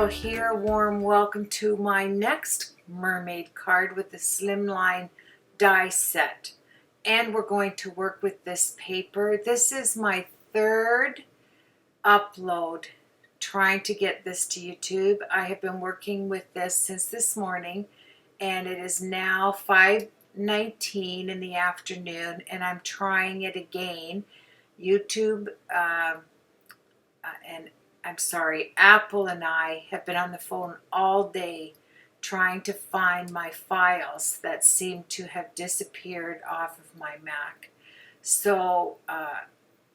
Carol here. Warm welcome to my next mermaid card with the Slimline die set. And we're going to work with this paper. This is my third upload trying to get this to YouTube. I have been working with this since this morning, and it is now 5:19 in the afternoon, and I'm trying it again. YouTube Apple and I have been on the phone all day trying to find my files that seem to have disappeared off of my Mac. So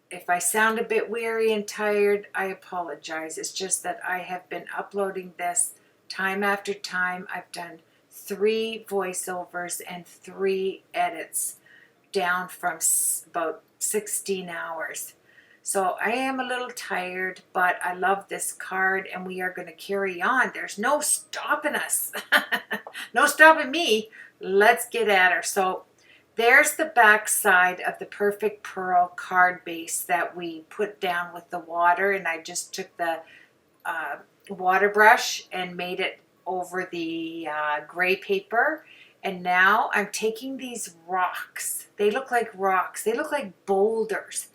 if I sound a bit weary and tired, I apologize. It's just that I have been uploading this time after time. I've done 3 voiceovers and 3 edits down from about 16 hours. So I am a little tired, but I love this card and we are going to carry on. There's no stopping us. No stopping me. Let's get at her. So there's the back side of the Perfect Pearl card base that we put down with the water, and I just took the water brush and made it over the gray paper. And now I'm taking these rocks. They look like rocks. They look like boulders.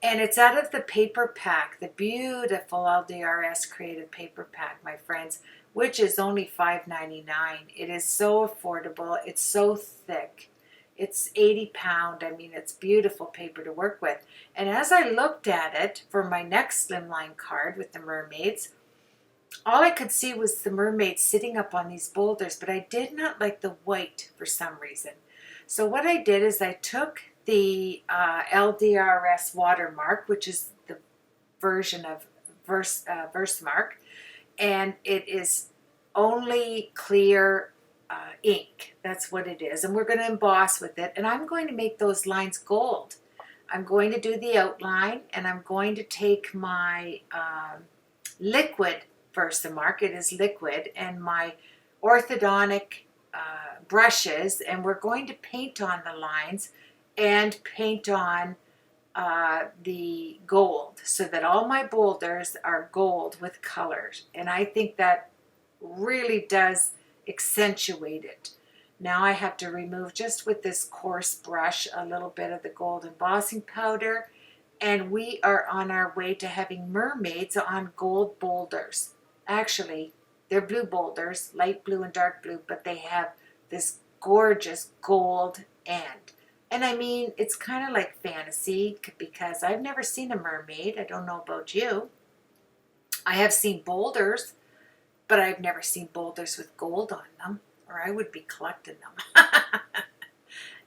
And it's out of the paper pack, the beautiful LDRS creative paper pack, my friends, which is only $5.99. It is so affordable. It's so thick. It's 80 pound. I mean, it's beautiful paper to work with. And as I looked at it for my next Slimline card with the mermaids, all I could see was the mermaids sitting up on these boulders, but I did not like the white for some reason. So what I did is I took the LDRS watermark, which is the version of Versamark, and it is only clear ink. That's what it is, and we're going to emboss with it, and I'm going to make those lines gold. I'm going to do the outline, and I'm going to take my liquid Versamark, it is liquid, and my orthodontic brushes, and we're going to paint on the lines and paint on the gold so that all my boulders are gold with colors. And I think that really does accentuate it. Now I have to remove, just with this coarse brush, a little bit of the gold embossing powder, and we are on our way to having mermaids on gold boulders. Actually, they're blue boulders, light blue and dark blue, but they have this gorgeous gold end. And I mean, it's kind of like fantasy because I've never seen a mermaid. I don't know about you. I have seen boulders, but I've never seen boulders with gold on them, or I would be collecting them.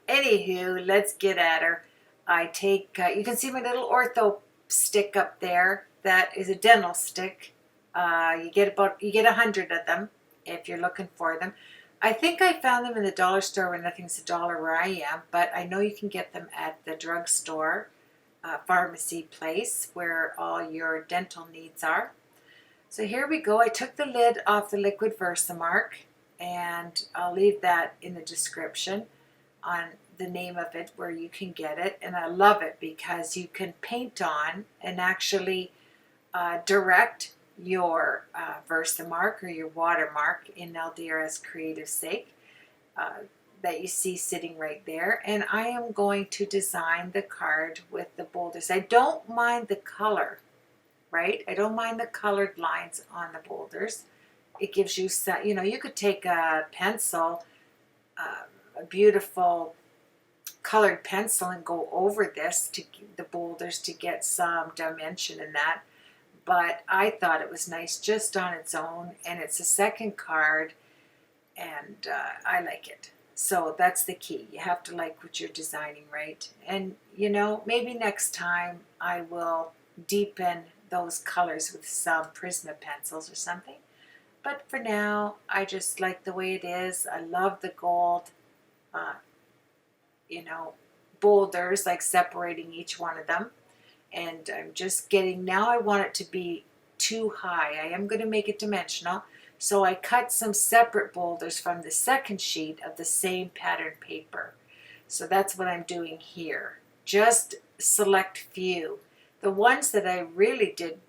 Anywho, let's get at her. I take, you can see my little ortho stick up there. That is a dental stick. You get 100 of them if you're looking for them. I think I found them in the dollar store where nothing's $1 where I am, but I know you can get them at the drugstore, pharmacy place where all your dental needs are. So here we go. I took the lid off the liquid Versamark, and I'll leave that in the description on the name of it where you can get it. And I love it because you can paint on and actually direct your Versamark or your watermark in LDRS Creative's sake that you see sitting right there. And I am going to design the card with the boulders. I don't mind the color, right? I don't mind the colored lines on the boulders. It gives you some, you know, you could take a pencil, a beautiful colored pencil, and go over this to the boulders to get some dimension in that. But I thought it was nice just on its own, and it's a second card, and I like it. So that's the key. You have to like what you're designing, right? And, you know, maybe next time I will deepen those colors with some Prisma pencils or something. But for now, I just like the way it is. I love the gold, you know, boulders, like separating each one of them. And I'm just getting, now I want it to be too high. I am going to make it dimensional. So I cut some separate boulders from the second sheet of the same pattern paper. So that's what I'm doing here. Just select few. The ones that I really did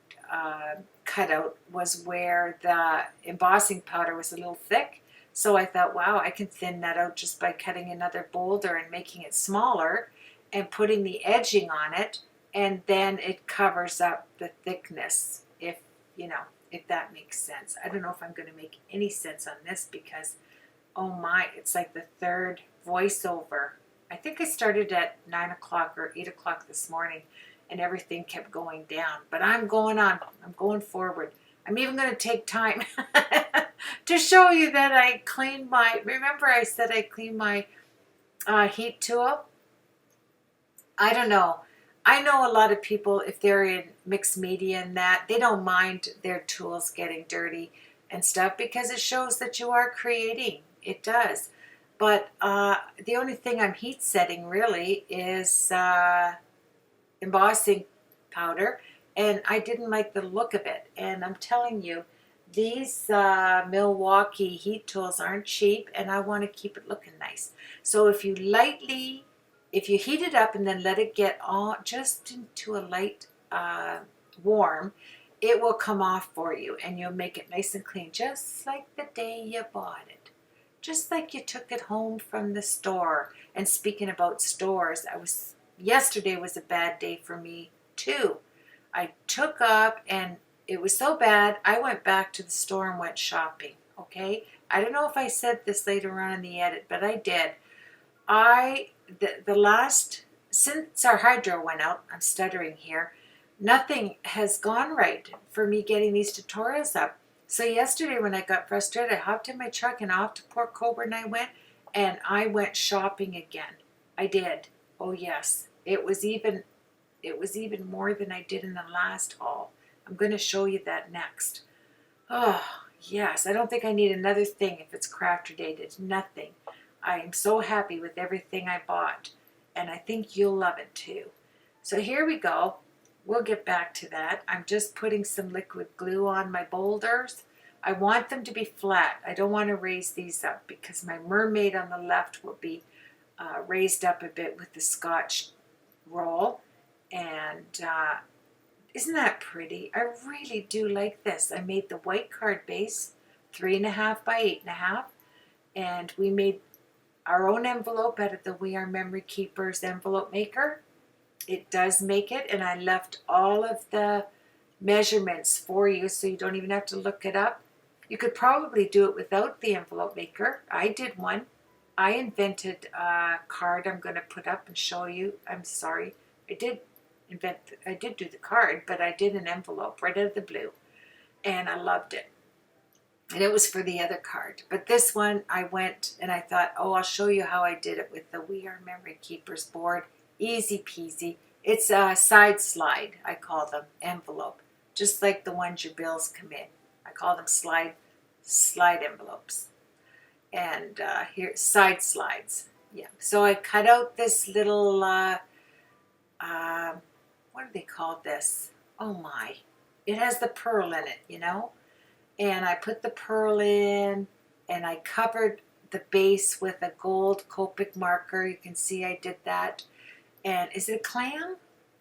cutout was where the embossing powder was a little thick. So I thought, wow, I can thin that out just by cutting another boulder and making it smaller and putting the edging on it, and then it covers up the thickness, if you know, if that makes sense. I don't know if I'm going to make any sense on this because, oh my, it's like the third voiceover. I think I started at 9 o'clock or 8 o'clock this morning and everything kept going down. But I'm going on. I'm going forward. I'm even going to take time to show you that I cleaned my, remember I said I cleaned my heat tool? I don't know. I know a lot of people, if they're in mixed media and that, they don't mind their tools getting dirty and stuff because it shows that you are creating. It does. But the only thing I'm heat setting really is embossing powder, and I didn't like the look of it. And I'm telling you, these Milwaukee heat tools aren't cheap, and I want to keep it looking nice. So if you heat it up and then let it get all just into a light warm, it will come off for you and you'll make it nice and clean, just like the day you bought it, just like you took it home from the store. And speaking about stores, yesterday was a bad day for me too. I took up, and it was so bad I went back to the store and went shopping. Okay, I don't know if I said this later on in the edit, but I did. Since our hydro went out, I'm stuttering here, nothing has gone right for me getting these tutorials up. So yesterday when I got frustrated, I hopped in my truck and off to Port Colborne and I went shopping again. I did. Oh yes. It was even more than I did in the last haul. I'm going to show you that next. Oh, yes. I don't think I need another thing if it's crafter dated. Nothing. I am so happy with everything I bought, and I think you'll love it too. So here we go. We'll get back to that. I'm just putting some liquid glue on my boulders. I want them to be flat. I don't want to raise these up because my mermaid on the left will be raised up a bit with the Scotch roll. And isn't that pretty? I really do like this. I made the white card base, 3.5 by 8.5, and we made our own envelope out of the We Are Memory Keepers envelope maker. It does make it, and I left all of the measurements for you so you don't even have to look it up. You could probably do it without the envelope maker. I did one. I invented a card I'm going to put up and show you. I'm sorry. I did do the card, but I did an envelope right out of the blue, and I loved it. And it was for the other card. But this one, I went and I thought, oh, I'll show you how I did it with the We Are Memory Keepers board. Easy peasy. It's a side slide, I call them, envelope. Just like the ones your bills come in. I call them slide envelopes. And here, side slides. Yeah. So I cut out this little, what do they call this? Oh my. It has the pearl in it, you know? And I put the pearl in, and I covered the base with a gold Copic marker. You can see I did that. And is it a clam?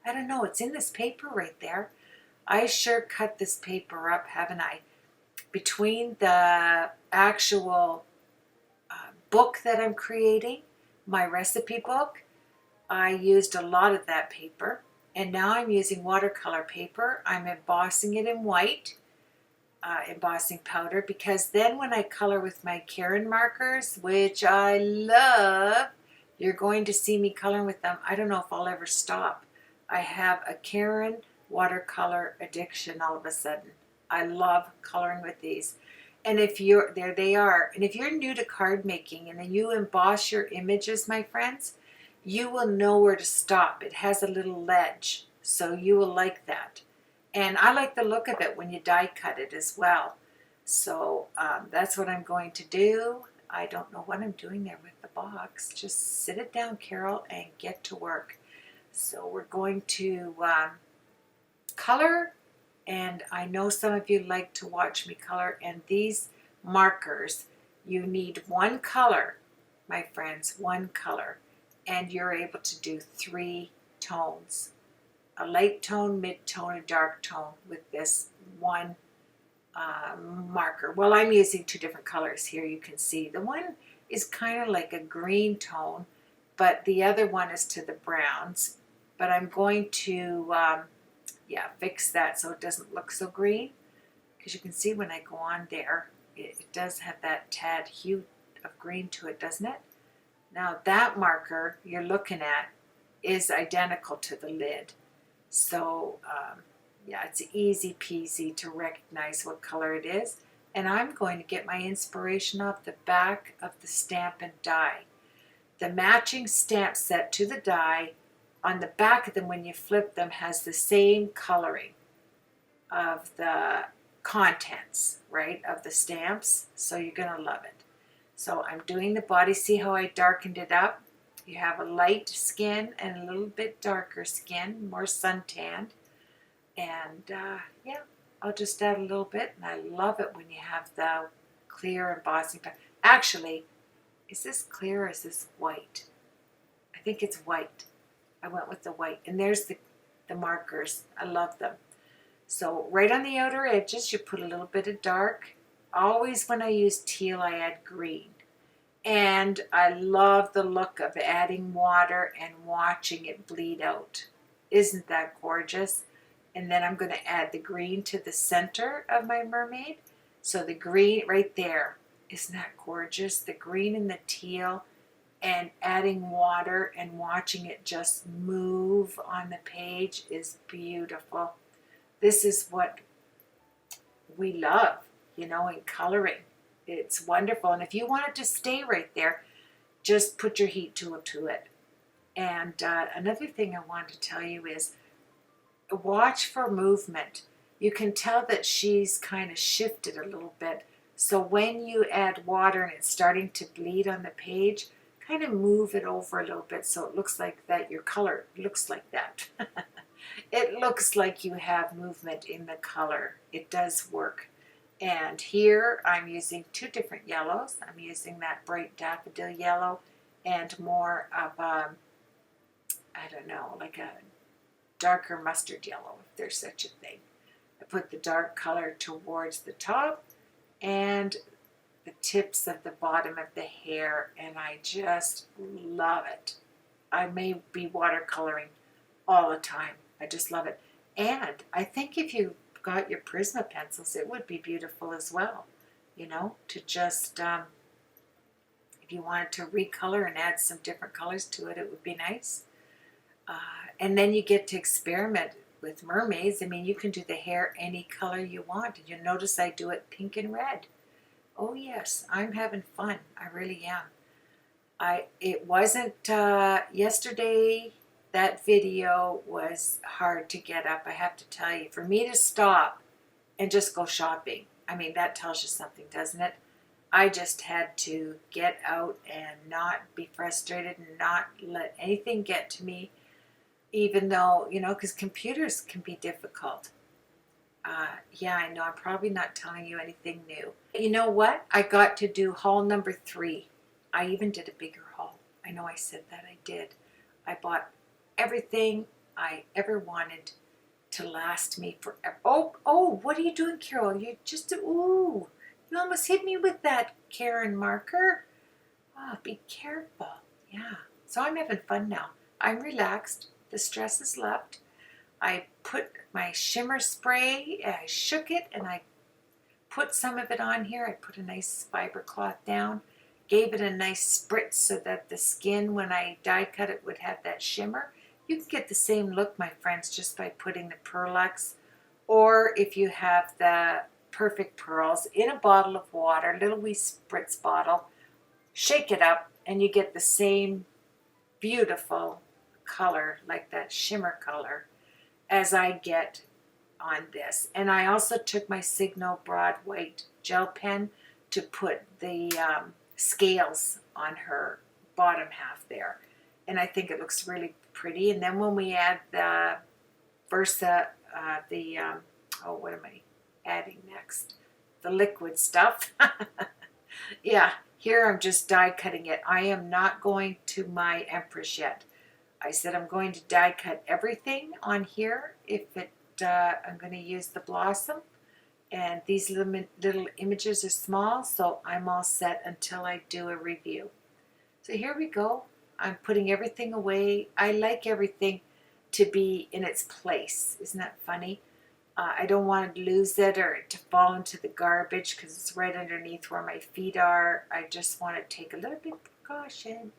I don't know. It's in this paper right there. I sure cut this paper up, haven't I? Between the actual book that I'm creating, my recipe book, I used a lot of that paper. And now I'm using watercolor paper. I'm embossing it in white. Embossing powder, because then when I color with my Karin markers, which I love, you're going to see me coloring with them. I don't know if I'll ever stop. I have a Karin watercolor addiction all of a sudden. I love coloring with these. And there they are. And if you're new to card making and then you emboss your images, my friends, you will know where to stop. It has a little ledge, so you will like that. And I like the look of it when you die cut it as well. So that's what I'm going to do. I don't know what I'm doing there with the box. Just sit it down, Carol, and get to work. So we're going to color. And I know some of you like to watch me color. And these markers, you need one color, my friends, one color. And you're able to do 3 tones. a light tone, mid-tone, a dark tone with this one marker. Well, I'm using two different colors here, you can see. The one is kind of like a green tone, but the other one is to the browns. But I'm going to, fix that so it doesn't look so green. Because you can see when I go on there, it does have that tad hue of green to it, doesn't it? Now that marker you're looking at is identical to the lid. So it's easy peasy to recognize what color it is. And I'm going to get my inspiration off the back of the stamp and die. The matching stamp set to the die on the back of them when you flip them has the same coloring of the contents, right, of the stamps. So you're going to love it. So I'm doing the body. See how I darkened it up? You have a light skin and a little bit darker skin, more suntanned. And I'll just add a little bit. And I love it when you have the clear embossing. Actually, is this clear or is this white? I think it's white. I went with the white. And there's the markers. I love them. So right on the outer edges, you put a little bit of dark. Always when I use teal, I add green. And I love the look of adding water and watching it bleed out. Isn't that gorgeous? And then I'm going to add the green to the center of my mermaid. So the green right there, isn't that gorgeous? The green and the teal, and adding water and watching it just move on the page is beautiful. This is what we love, in coloring. It's wonderful. And if you want it to stay right there, just put your heat tool to it. And another thing I wanted to tell you is watch for movement. You can tell that she's kind of shifted a little bit. So when you add water and it's starting to bleed on the page, kind of move it over a little bit so it looks like that your color looks like that. It looks like you have movement in the color. It does work. And here I'm using two different yellows. I'm using that bright daffodil yellow and more of like a darker mustard yellow, if there's such a thing. I put the dark color towards the top and the tips of the bottom of the hair, and I just love it. I may be watercoloring all the time. I just love it. And I think if you got your Prisma pencils, it would be beautiful as well, to just, if you wanted to recolor and add some different colors to it, it would be nice. And then you get to experiment with mermaids. I mean, you can do the hair any color you want. And you'll notice I do it pink and red. Oh yes, I'm having fun. I really am. It wasn't yesterday. That video was hard to get up, I have to tell you. For me to stop and just go shopping, I mean, that tells you something, doesn't it? I just had to get out and not be frustrated and not let anything get to me, even though, because computers can be difficult. I know I'm probably not telling you anything new. You know what? I got to do haul number 3. I even did a bigger haul. I know I said that I did. I bought everything I ever wanted to last me forever. Oh, what are you doing, Carol? You just, you almost hit me with that Karin marker. Oh, be careful. Yeah. So I'm having fun now. I'm relaxed. The stress is left. I put my shimmer spray, I shook it, and I put some of it on here. I put a nice fiber cloth down, gave it a nice spritz so that the skin, when I die cut it, would have that shimmer. You can get the same look, my friends, just by putting the Pearlux, or if you have the Perfect Pearls in a bottle of water, little wee spritz bottle, shake it up, and you get the same beautiful color, like that shimmer color, as I get on this. And I also took my Signo Broad White gel pen to put the scales on her bottom half there. And I think it looks really pretty. And then when we add the what am I adding next? The liquid stuff. Yeah, here I'm just die cutting it. I am not going to my Empress yet. I said I'm going to die cut everything on here if I'm going to use the blossom. And these little images are small, so I'm all set until I do a review. So here we go. I'm putting everything away. I like everything to be in its place. Isn't that funny? I don't want to lose it or to fall into the garbage because it's right underneath where my feet are. I just want to take a little bit of precaution.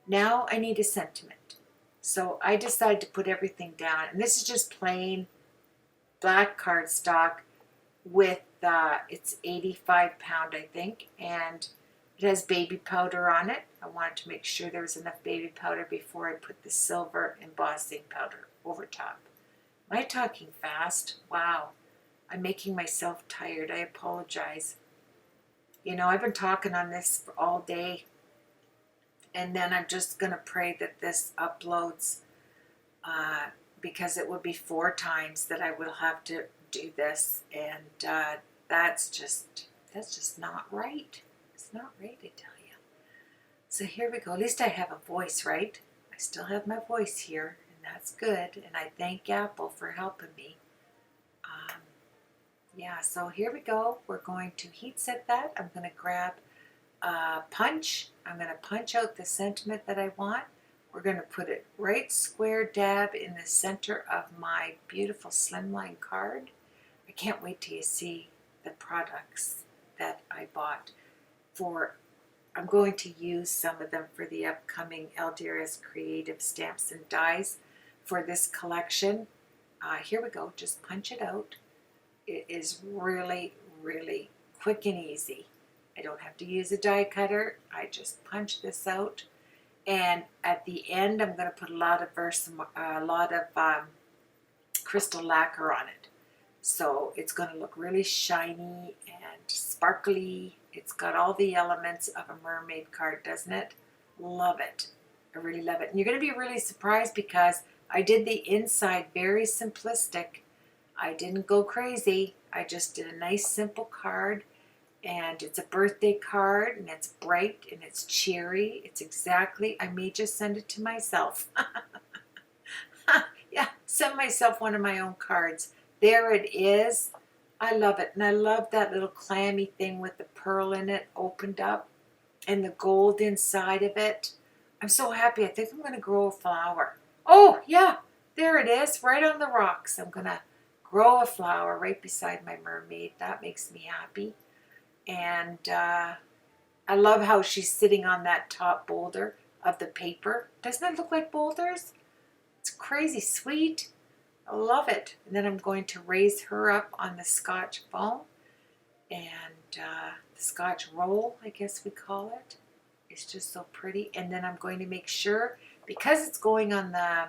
Now I need a sentiment. So I decide to put everything down. And this is just plain black cardstock with, it's 85 pound, I think. And it has baby powder on it. I wanted to make sure there was enough baby powder before I put the silver embossing powder over top. Am I talking fast? Wow. I'm making myself tired. I apologize. You know, I've been talking on this for all day. And then I'm just going to pray that this uploads because it would be 4 times that I will have to do this. And that's just not right. It's not right, I tell you. So here we go. At least I have a voice, right? I still have my voice here, and that's good. And I thank Apple for helping me. Yeah, so here we go. We're going to heat set that. I'm going to grab a punch. I'm going to punch out the sentiment that I want. We're going to put it right square dab in the center of my beautiful Slimline card. I can't wait till you see the products that I bought for. I'm going to use some of them for the upcoming LDRS Creative Stamps and Dies for this collection. Here we go. Just punch it out. It is really, really quick and easy. I don't have to use a die cutter. I just punch this out. And at the end, I'm going to put a lot of crystal lacquer on it. So it's going to look really shiny and sparkly. It's got all the elements of a mermaid card, doesn't it? Love it. I really love it. And you're going to be really surprised because I did the inside very simplistic. I didn't go crazy. I just did a nice simple card. And it's a birthday card, and it's bright, and it's cheery. It's exactly, I may just send it to myself. Yeah, send myself one of my own cards. There it is. I love it. And I love that little clammy thing with the pearl in it opened up and the gold inside of it. I'm so happy. I think I'm going to grow a flower. Oh, yeah, there it is, right on the rocks. I'm going to grow a flower right beside my mermaid. That makes me happy. And I love how she's sitting on that top boulder of the paper. Doesn't it look like boulders? It's crazy sweet. I love it. And then I'm going to raise her up on the Scotch foam. And the Scotch roll, I guess we call it. It's just so pretty. And then I'm going to make sure, because it's going on the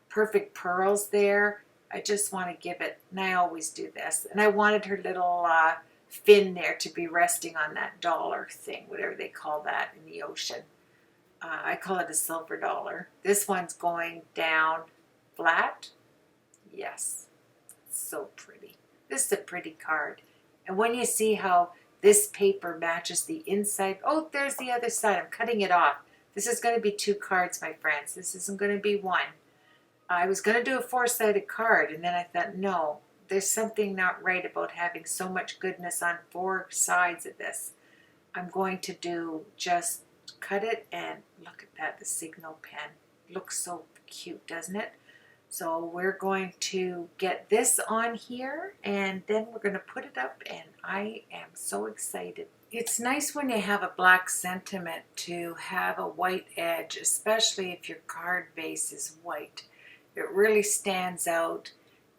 perfect pearls there, I just want to give it, and I always do this. And I wanted her little fin there to be resting on that dollar thing, whatever they call that in the ocean. I call it a silver dollar. This one's going down flat. Yes, it's so pretty. This is a pretty card. And when you see how this paper matches the inside, oh, there's the other side. I'm cutting it off. This is going to be 2 cards, my friends. This isn't going to be 1. I was going to do a 4-sided card, and then I thought, no, there's something not right about having so much goodness on 4 sides of this. I'm going to do just cut it, and look at that, the signal pen. Looks so cute, doesn't it? So we're going to get this on here, and then we're going to put it up, and I am so excited. It's nice when you have a black sentiment to have a white edge, especially if your card base is white. It really stands out,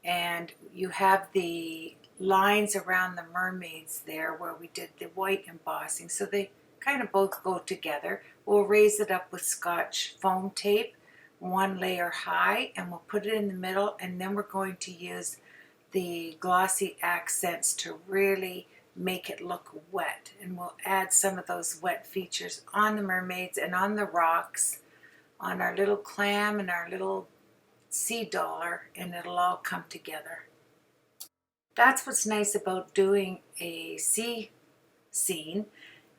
and you have the lines around the mermaids there where we did the white embossing, so they kind of both go together. We'll raise it up with Scotch foam tape, 1 layer high, and we'll put it in the middle, and then we're going to use the Glossy Accents to really make it look wet, and we'll add some of those wet features on the mermaids and on the rocks, on our little clam and our little sea dollar, and it'll all come together. That's what's nice about doing a sea scene,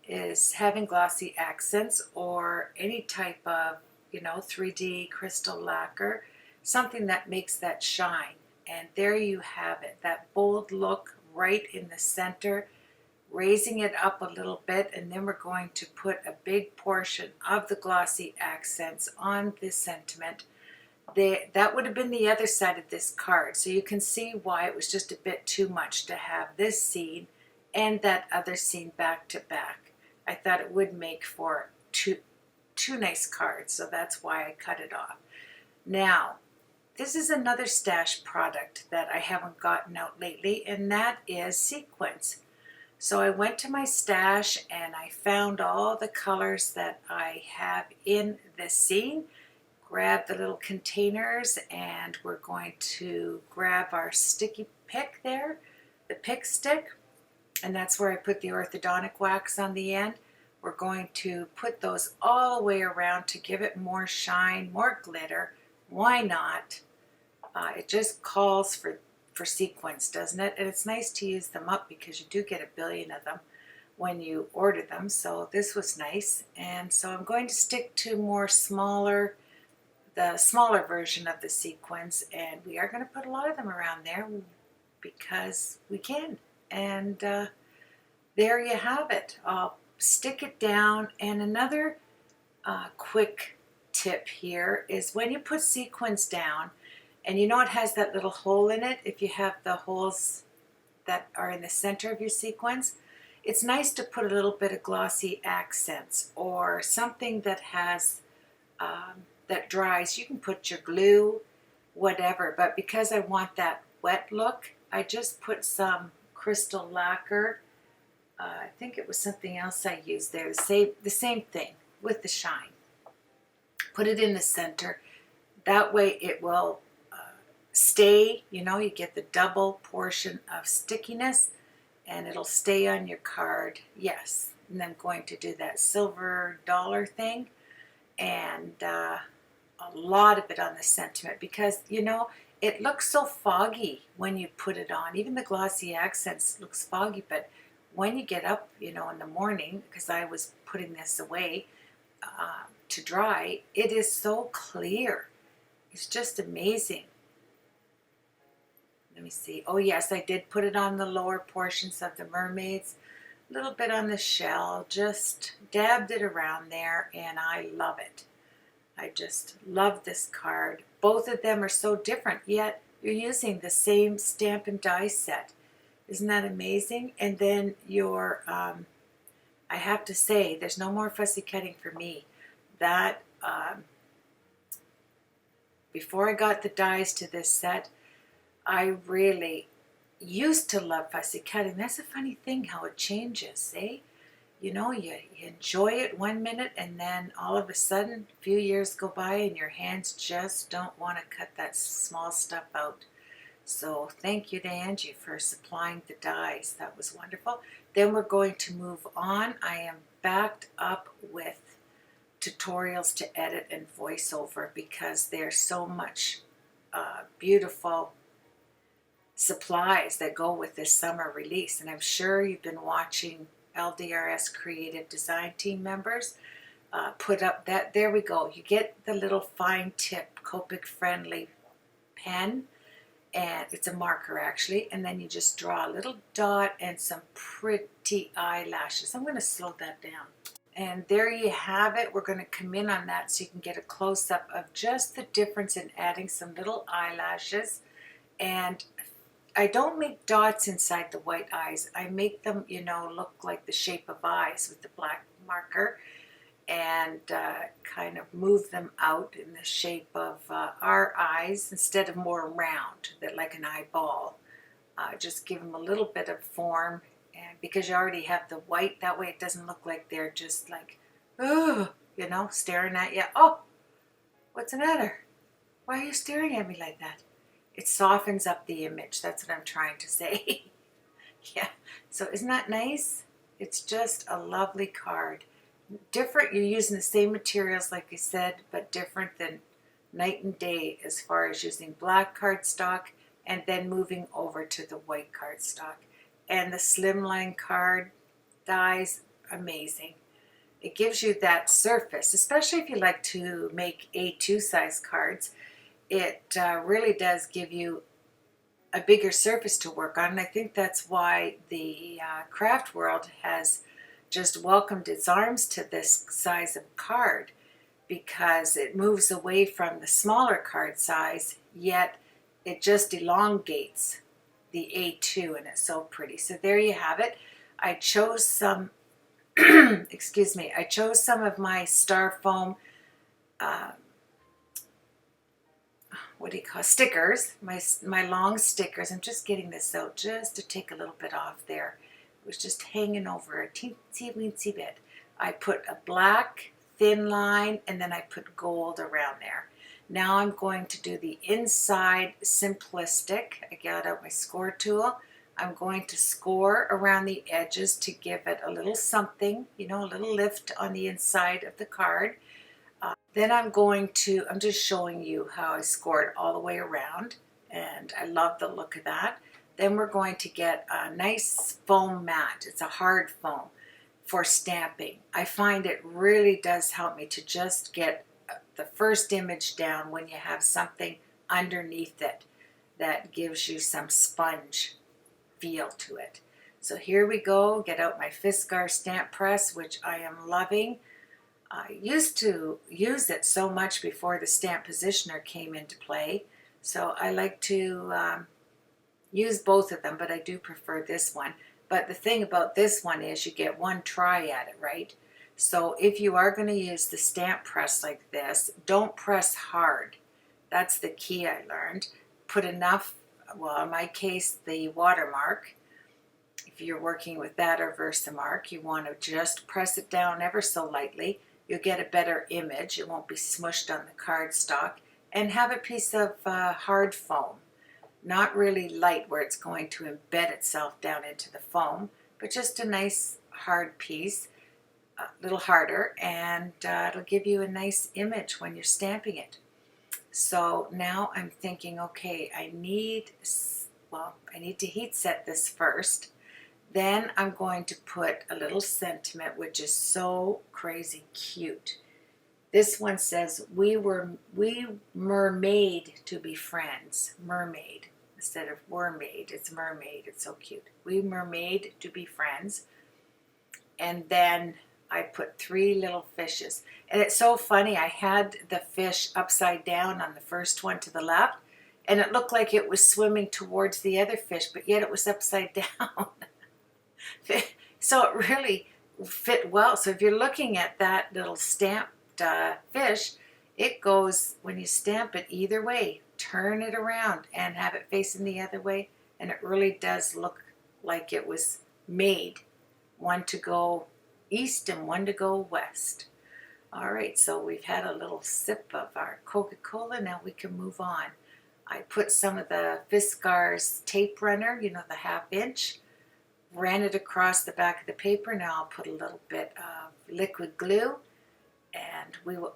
is having glossy accents or any type of you know, 3D crystal lacquer, something that makes that shine. And there you have it, that bold look right in the center, raising it up a little bit, and then we're going to put a big portion of the Glossy Accents on this sentiment. That would have been the other side of this card, so you can see why it was just a bit too much to have this scene and that other scene back to back. I thought it would make for two nice cards, so that's why I cut it off. Now, this is another stash product that I haven't gotten out lately, and that is Sequins. So I went to my stash and I found all the colors that I have in this scene, grabbed the little containers, and we're going to grab our sticky pick there, the pick stick, and that's where I put the orthodontic wax on the end. We're going to put those all the way around to give it more shine, more glitter. Why not? It just calls for sequins, doesn't it? And it's nice to use them up because you do get a billion of them when you order them. So this was nice. And so I'm going to stick to the smaller version of the sequins, and we are going to put a lot of them around there because we can. And there you have it. I'll stick it down. And another quick tip here is when you put sequins down, and you know it has that little hole in it, if you have the holes that are in the center of your sequins, it's nice to put a little bit of Glossy Accents or something that has, that dries. You can put your glue, whatever, but because I want that wet look, I just put some crystal lacquer. I think it was something else I used there, the same thing with the shine. Put it in the center. That way it will stay, you know, you get the double portion of stickiness and it'll stay on your card. Yes, and I'm going to do that silver dollar thing and a lot of it on the sentiment because, you know, it looks so foggy when you put it on. Even the Glossy Accents looks foggy, but when you get up, you know, in the morning, because I was putting this away to dry, it is so clear. It's just amazing. Let me see. Oh yes, I did put it on the lower portions of the mermaids. A little bit on the shell. Just dabbed it around there and I love it. I just love this card. Both of them are so different, yet you're using the same stamp and die set. Isn't that amazing? And then your, I have to say, there's no more fussy cutting for me. That, before I got the dies to this set, I really used to love fussy cutting. That's a funny thing how it changes, eh? You know, you enjoy it 1 minute and then all of a sudden a few years go by and your hands just don't want to cut that small stuff out. So thank you to Angie for supplying the dies. That was wonderful. Then we're going to move on. I am backed up with tutorials to edit and voiceover because there's so much beautiful supplies that go with this summer release. And I'm sure you've been watching LDRS Creative Design Team members put up that. There we go. You get the little fine tip Copic friendly pen, and it's a marker actually, and then you just draw a little dot and some pretty eyelashes. I'm going to slow that down. And there you have it. We're going to come in on that so you can get a close-up of just the difference in adding some little eyelashes. And I don't make dots inside the white eyes. I make them, you know, look like the shape of eyes with the black marker and kind of move them out in the shape of our eyes instead of more round, that like an eyeball. Just give them a little bit of form, and because you already have the white, that way it doesn't look like they're just like, oh, you know, staring at you. Oh, what's the matter? Why are you staring at me like that? It softens up the image. That's what I'm trying to say. Yeah. So isn't that nice? It's just a lovely card. Different. You're using the same materials, like I said, but different than night and day as far as using black cardstock and then moving over to the white cardstock. And the Slimline Card dies, amazing. it gives you that surface, especially if you like to make A2 size cards. It really does give you a bigger surface to work on, and I think that's why the craft world has just welcomed its arms to this size of card, because it moves away from the smaller card size, yet it just elongates the A2, and it's so pretty. So there you have it. I chose some excuse me, I chose some of my Styrofoam what do you call stickers, my long stickers. I'm just getting this out just to take a little bit off there. It was just hanging over a teensy weensy bit. I put a black thin line, and then I put gold around there. Now I'm going to do the inside simplistic. I got out my score tool. I'm going to score around the edges to give it a little something, you know, a little lift on the inside of the card. Then I'm just showing you how I scored all the way around, and I love the look of that. Then we're going to get a nice foam mat. It's a hard foam for stamping. I find it really does help me to just get the first image down when you have something underneath it that gives you some sponge feel to it. So here we go. Get out my Fiskars stamp press, which I am loving. I used to use it so much before the stamp positioner came into play, so I like to use both of them, but I do prefer this one. But the thing about this one is you get one try at it, right? So if you are going to use the stamp press like this, don't press hard. That's the key I learned. Put enough, well, in my case, the Watermark. If you're working with that or Versamark, you want to just press it down ever so lightly. You'll get a better image. It won't be smushed on the cardstock. And have a piece of hard foam. Not really light where it's going to embed itself down into the foam, but just a nice hard piece, a little harder, and it'll give you a nice image when you're stamping it. So now I'm thinking, okay, I need to heat set this first. Then I'm going to put a little sentiment, which is so crazy cute. This one says, we mermaid to be friends. Mermaid. Instead of were made, it's mermaid. It's so cute. We mermaid to be friends. And then I put 3 little fishes. And it's so funny, I had the fish upside down on the first one to the left, and it looked like it was swimming towards the other fish, but yet it was upside down. So it really fit well. So if you're looking at that little stamped fish, it goes, when you stamp it either way, turn it around and have it facing the other way, and it really does look like it was made, one to go east and one to go west. All right, so we've had a little sip of our Coca-Cola. Now we can move on. I put some of the Fiskars tape runner, you know, the 1/2 inch, ran it across the back of the paper. Now I'll put a little bit of liquid glue, and we will,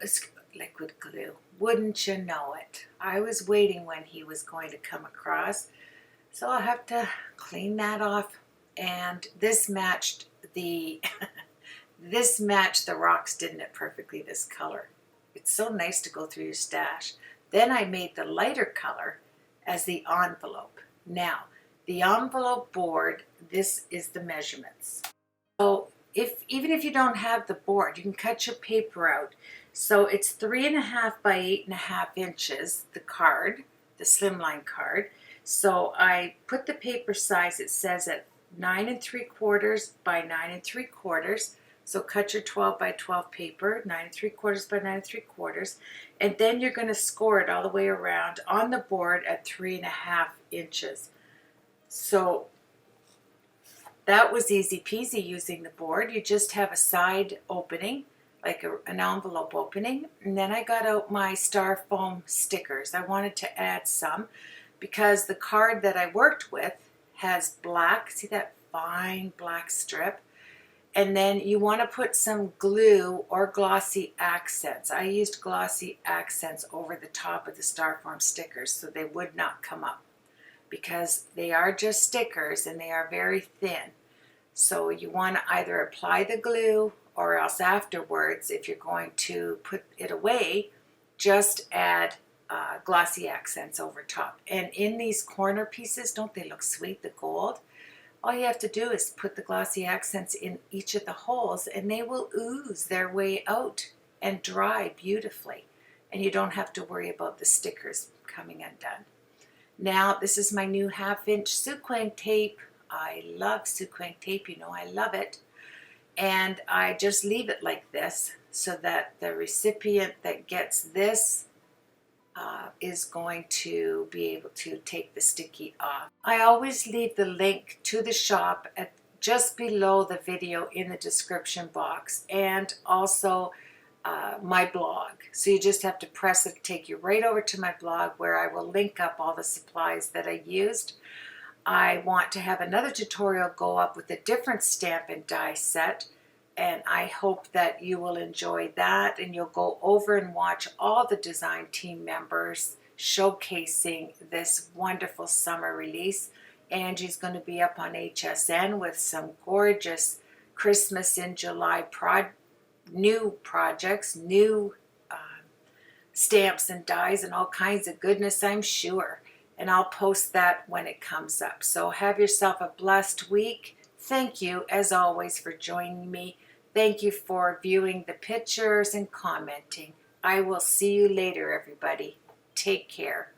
liquid glue, wouldn't you know it. I was waiting when he was going to come across, so I'll have to clean that off. And this matched the this matched the rocks, didn't it, perfectly, this color. It's so nice to go through your stash. Then I made the lighter color as the envelope. Now the envelope board, this is the measurements. So even if you don't have the board, you can cut your paper out. So it's 3.5 by 8.5 inches, the card, the Slimline card. So I put the paper size, it says at 9 3/4 by 9 3/4. So cut your 12 by 12 paper, 9 3/4 by 9 3/4. And then you're going to score it all the way around on the board at 3.5 inches. So that was easy peasy using the board. You just have a side opening, like an envelope opening. And then I got out my Styrofoam stickers. I wanted to add some because the card that I worked with has black, see that fine black strip? And then you want to put some glue or Glossy Accents. I used Glossy Accents over the top of the Styrofoam stickers so they would not come up, because they are just stickers and they are very thin. So you want to either apply the glue or else afterwards, if you're going to put it away, just add Glossy Accents over top. And in these corner pieces, don't they look sweet, the gold? All you have to do is put the Glossy Accents in each of the holes and they will ooze their way out and dry beautifully. And you don't have to worry about the stickers coming undone. Now, this is my new 1/2-inch sequin tape. I love sequin tape, you know I love it. And I just leave it like this so that the recipient that gets this is going to be able to take the sticky off. I always leave the link to the shop just below the video in the description box, and also my blog. So you just have to press it, take you right over to my blog where I will link up all the supplies that I used. I want to have another tutorial go up with a different stamp and die set, and I hope that you will enjoy that, and you'll go over and watch all the design team members showcasing this wonderful summer release. Angie's going to be up on HSN with some gorgeous Christmas in July new projects, new stamps and dies and all kinds of goodness, I'm sure. And I'll post that when it comes up. So have yourself a blessed week. Thank you, as always, for joining me. Thank you for viewing the pictures and commenting. I will see you later, everybody. Take care.